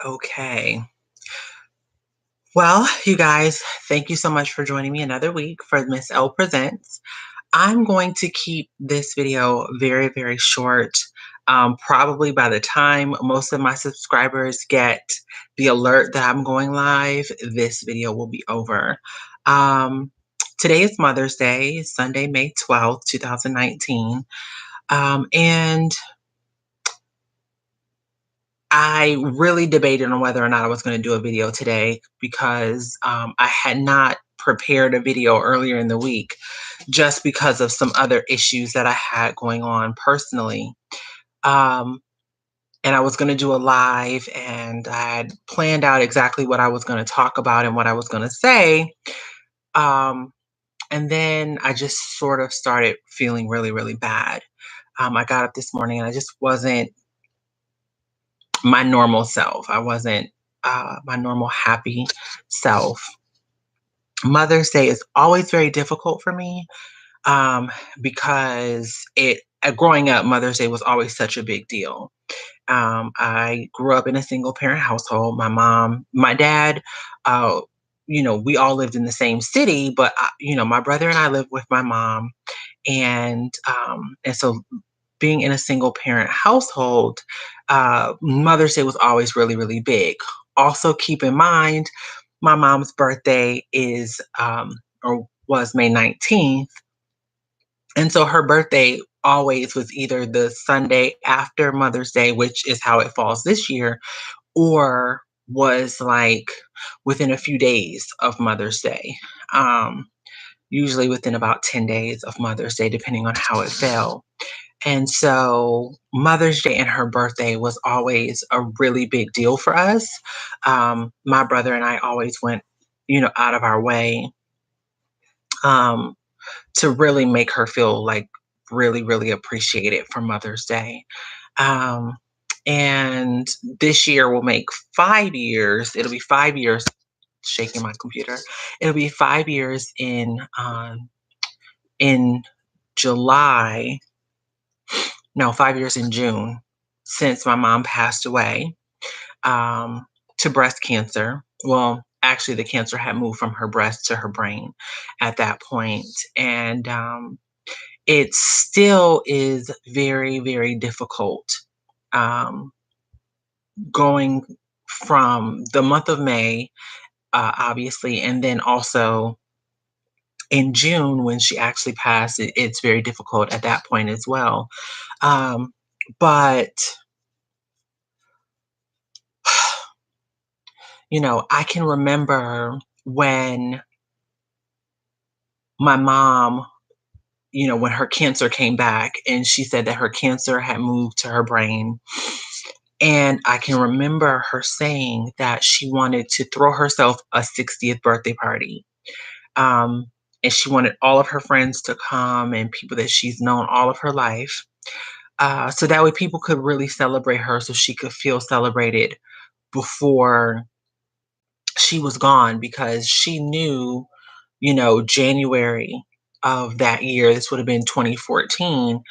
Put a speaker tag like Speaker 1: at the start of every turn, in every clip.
Speaker 1: Okay. Well, you guys, thank you so much for joining me another week for Miss L Presents. I'm going to keep this video very, very short. Probably by the time most of my subscribers get the alert that I'm going live, this video will be over. Um, Today is Mother's Day, Sunday, May 12th, 2019. And I really debated on whether or not I was going to do a video today because I had not prepared a video earlier in the week just because of some other issues that I had going on personally. Um, and I was going to do a live and I had planned out exactly what I was going to talk about and what I was going to say. Um, and then I just sort of started feeling really, really bad. I got up this morning and I just wasn't my normal self. I wasn't my normal happy self. Mother's Day is always very difficult for me um, because growing up, Mother's Day was always such a big deal. I grew up in a single parent household. My mom, my dad, uh, we all lived in the same city, but my brother and I lived with my mom, and so being in a single parent household, Mother's Day was always really, really big. Also, keep in mind, my mom's birthday is or was May 19th. And so her birthday always was either the Sunday after Mother's Day, which is how it falls this year, or was like within a few days of Mother's Day. Um, Usually within about 10 days of Mother's Day, depending on how it fell. And so Mother's Day and her birthday was always a really big deal for us. My brother and I always went, out of our way um, to really make her feel like really, really appreciated for Mother's Day. Um, and this year will make 5 years. It'll be 5 years. Shaking my computer. It'll be 5 years in July. No, 5 years in June since my mom passed away um, to breast cancer. Well, actually, the cancer had moved from her breast to her brain at that point. And it still is very, very difficult um, going from the month of May, obviously, and then also in June when she actually passed, it's very difficult at that point as well. But I can remember when my mom, when her cancer came back and she said that her cancer had moved to her brain. And I can remember her saying that she wanted to throw herself a 60th birthday party. Um, and she wanted all of her friends to come and people that she's known all of her life. So that way people could really celebrate her so she could feel celebrated before she was gone because she knew, January of that year, this would have been 2014,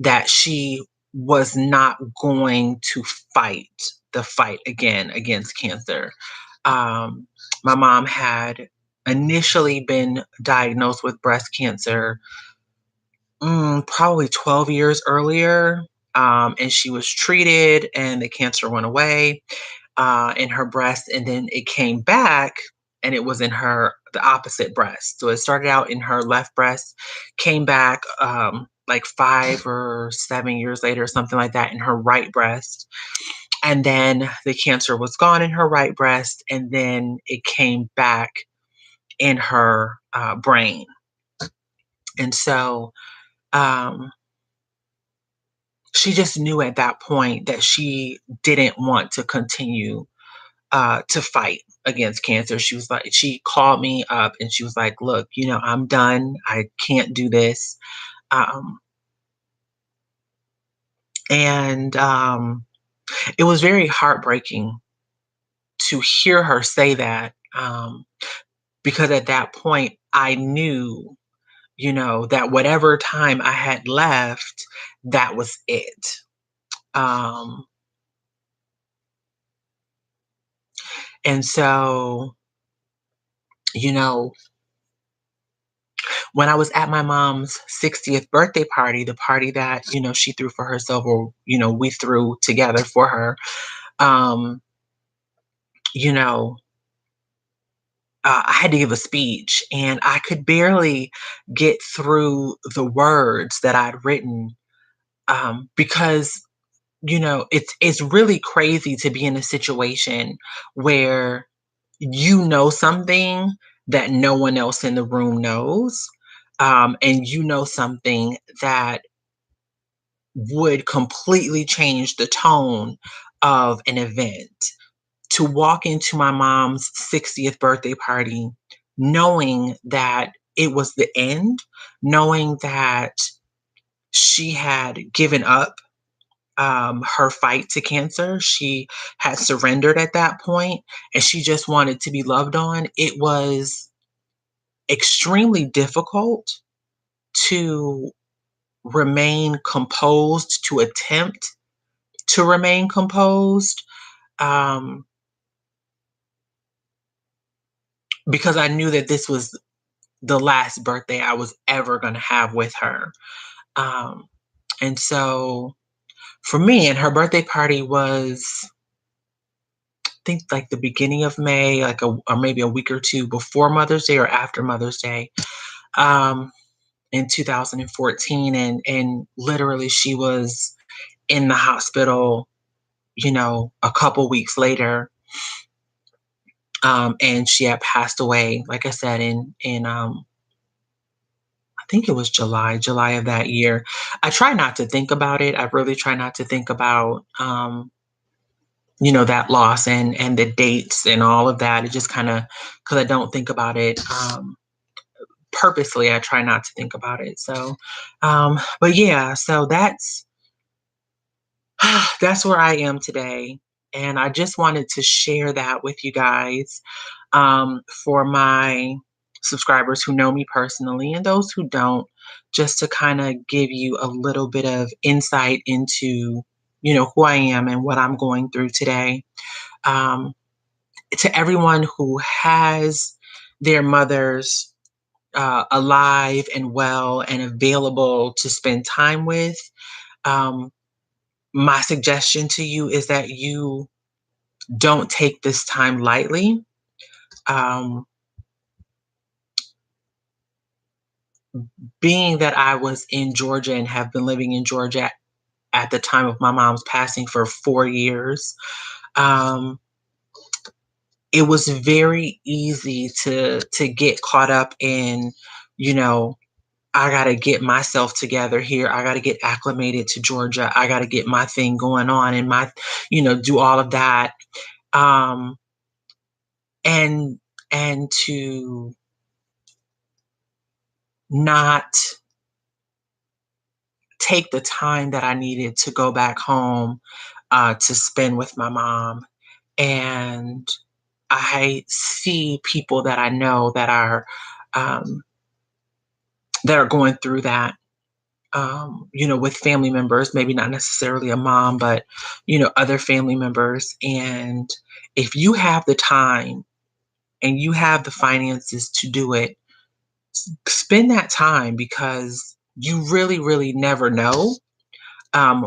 Speaker 1: that she was not going to fight the fight again against cancer. Um, my mom had initially been diagnosed with breast cancer probably 12 years earlier, and she was treated, and the cancer went away in her breast, and then it came back and it was in the opposite breast. So it started out in her left breast, came back like 5 or 7 years later, something like that, in her right breast. And then the cancer was gone in her right breast, and then it came back in her brain. And so um, she just knew at that point that she didn't want to continue to fight against cancer. She called me up and she was like, look, I'm done. I can't do this. Um, and It was very heartbreaking to hear her say that because at that point, I knew, that whatever time I had left, that was it. Um, And so, you know, when I was at my mom's 60th birthday party, the party that, she threw for herself, or, we threw together for her, um, you know, I had to give a speech and I could barely get through the words that I'd written, because it's really crazy to be in a situation where you know something that no one else in the room knows, and you know something that would completely change the tone of an event. To walk into my mom's 60th birthday party knowing that it was the end, knowing that she had given up, her fight to cancer. She had surrendered at that point and she just wanted to be loved on. It was extremely difficult to remain composed, to attempt to remain composed, um, because I knew that this was the last birthday I was ever going to have with her. Um, and so for me, and her birthday party was, I think, like the beginning of May, or maybe a week or two before Mother's Day or after Mother's Day, um, in 2014. And literally, she was in the hospital, a couple weeks later, and she had passed away. Like I said, in I think it was July of that year. I try not to think about it. I really try not to think about, that loss and the dates and all of that. It just kind of, because I don't think about it, purposely. I try not to think about it. So, but yeah, so that's where I am today. And I just wanted to share that with you guys, for my subscribers who know me personally and those who don't, just to kind of give you a little bit of insight into, who I am and what I'm going through today. Um, to everyone who has their mothers, alive and well and available to spend time with, um, my suggestion to you is that you don't take this time lightly. Um, Being that I was in Georgia and have been living in Georgia at the time of my mom's passing for 4 years, um, it was very easy to get caught up in, you know, I got to get myself together here. I got to get acclimated to Georgia. I got to get my thing going on and do all of that. Um, and to not take the time that I needed to go back home, to spend with my mom. And I see people that I know um, that are going through that, with family members, maybe not necessarily a mom, but, other family members. And if you have the time and you have the finances to do it, spend that time, because you really, really never know,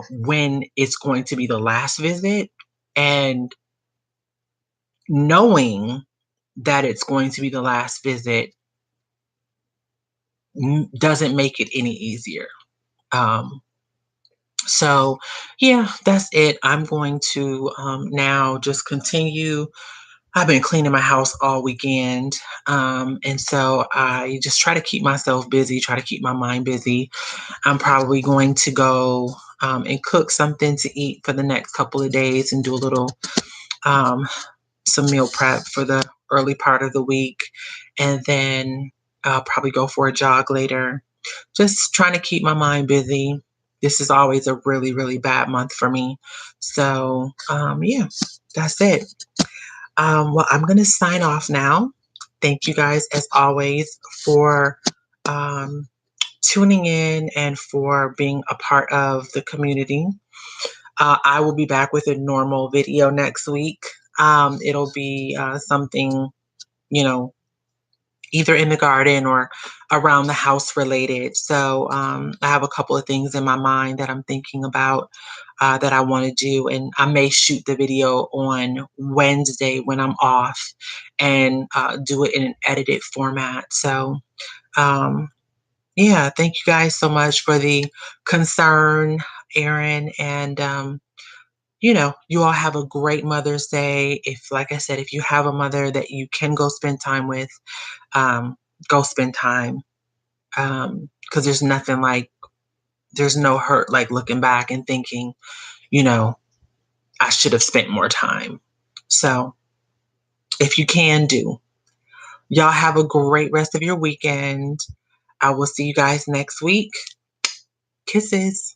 Speaker 1: when it's going to be the last visit. And knowing that it's going to be the last visit doesn't make it any easier. Um, so, yeah, that's it. I'm going to, now just continue. I've been cleaning my house all weekend. And so I just try to keep myself busy, try to keep my mind busy. I'm probably going to go, and cook something to eat for the next couple of days and do a little, um, some meal prep for the early part of the week. And then I'll probably go for a jog later. Just trying to keep my mind busy. This is always a really, really bad month for me. So, yeah, that's it. Well, I'm going to sign off now. Thank you guys, as always, for, um, tuning in and for being a part of the community. I will be back with a normal video next week. It'll be something, you know, either in the garden or around the house related. So I have a couple of things in my mind that I'm thinking about that I want to do. And I may shoot the video on Wednesday when I'm off and do it in an edited format. So, um, yeah, thank you guys so much for the concern, Erin. And, you all have a great Mother's Day. If, like I said, if you have a mother that you can go spend time with, um, go spend time. Because there's no hurt like looking back and thinking, you know, I should have spent more time. So if you can do, y'all have a great rest of your weekend. I will see you guys next week. Kisses.